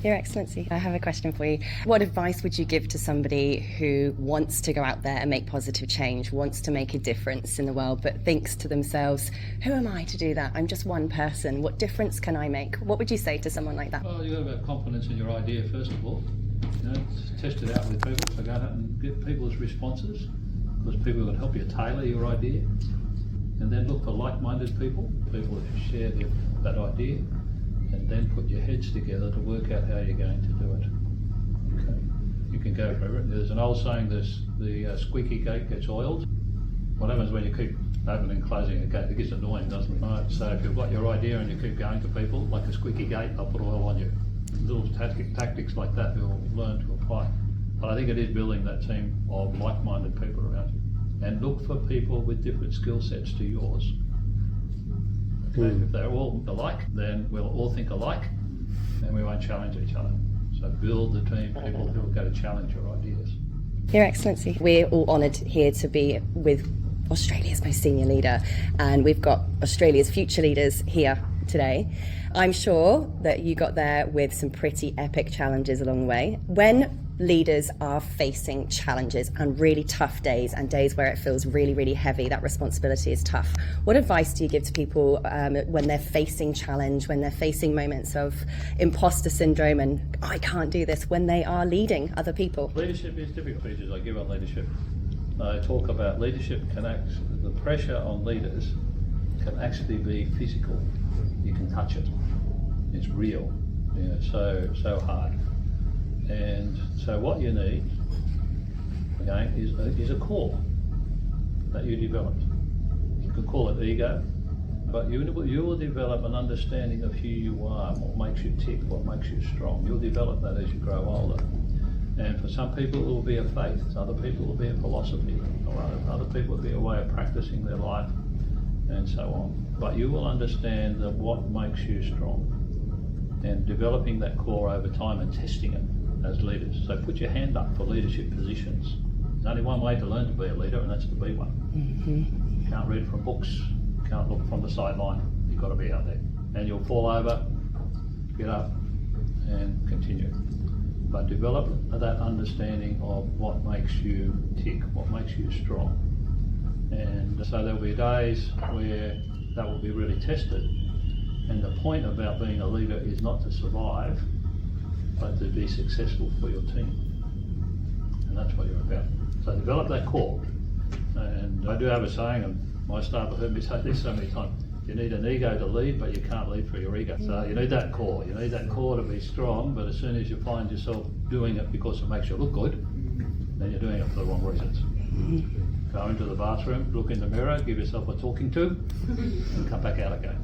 Your Excellency, I have a question for you. What advice would you give to somebody who wants to go out there and make positive change, wants to make a difference in the world, but thinks to themselves, who am I to do that? I'm just one person. What difference can I make? What would you say to someone like that? Well, you've got to have confidence in your idea, first of all. Test it out with people, so go out and get people's responses, because people will help you tailor your idea. And then look for like-minded people who share that idea. And then put your heads together to work out how you're going to do it. Okay. You can go for it. There's an old saying, the squeaky gate gets oiled. What happens when you keep opening and closing a gate? It gets annoying, doesn't it? Right? So if you've got your idea and you keep going to people, like a squeaky gate, they'll put oil on you. Little tactics like that you'll learn to apply. But I think it is building that team of like-minded people around you. And look for people with different skill sets to yours. Okay, if they're all alike, then we'll all think alike and we won't challenge each other. So build the team, people who will go to challenge your ideas. Your Excellency, we're all honoured here to be with Australia's most senior leader, and we've got Australia's future leaders here today. I'm sure that you got there with some pretty epic challenges along the way. When leaders are facing challenges and really tough days and days where it feels really, really heavy, that responsibility is tough, what advice do you give to people when they're facing challenge, when they're facing moments of imposter syndrome and I can't do this, when they are leading other people? Leadership is difficult. Speeches I give on leadership. I talk about leadership the pressure on leaders can actually be physical. You can touch it. It's real. So hard. And so what you need, again, is a core that you develop. You could call it ego, but you will develop an understanding of who you are, what makes you tick, what makes you strong. You'll develop that as you grow older. And for some people it will be a faith, other people it will be a philosophy, or other people it will be a way of practicing their life, and so on. But you will understand that what makes you strong, and developing that core over time and testing it as leaders. So put your hand up for leadership positions. There's only one way to learn to be a leader, and that's to be one. Mm-hmm. You can't read from books, you can't look from the sideline, you've got to be out there. And you'll fall over, get up and continue. But develop that understanding of what makes you tick, what makes you strong. And so there'll be days where that will be really tested. And the point about being a leader is not to survive, but to be successful for your team. And that's what you're about. So develop that core. And I do have a saying, and my staff have heard me say this so many times, you need an ego to lead, but you can't lead for your ego. So you need that core. You need that core to be strong, but as soon as you find yourself doing it because it makes you look good, then you're doing it for the wrong reasons. Go into the bathroom, look in the mirror, give yourself a talking to, and come back out again.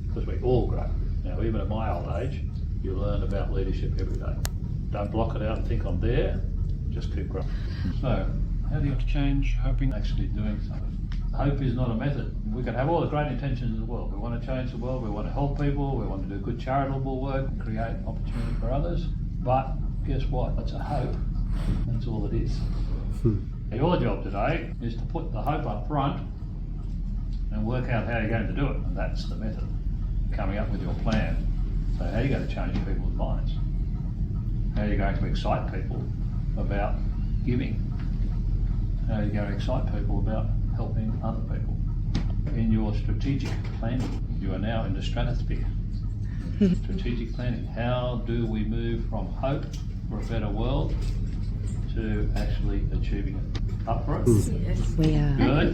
Because we all grow. Now, even at my old age, you learn about leadership every day. Don't block it out and think I'm there, just keep growing. So, how do you change hoping actually doing something? Hope is not a method. We can have all the great intentions in the world. We want to change the world, we want to help people, we want to do good charitable work, create opportunity for others. But guess what? It's a hope. That's all it is. Your job today is to put the hope up front and work out how you're going to do it. And that's the method. Coming up with your plan. So how are you going to change people's minds? How are you going to excite people about giving? How are you going to excite people about helping other people? In your strategic planning, you are now in the stratosphere. Strategic planning. How do we move from hope for a better world to actually achieving it? Up for it? Yes, we are. Good.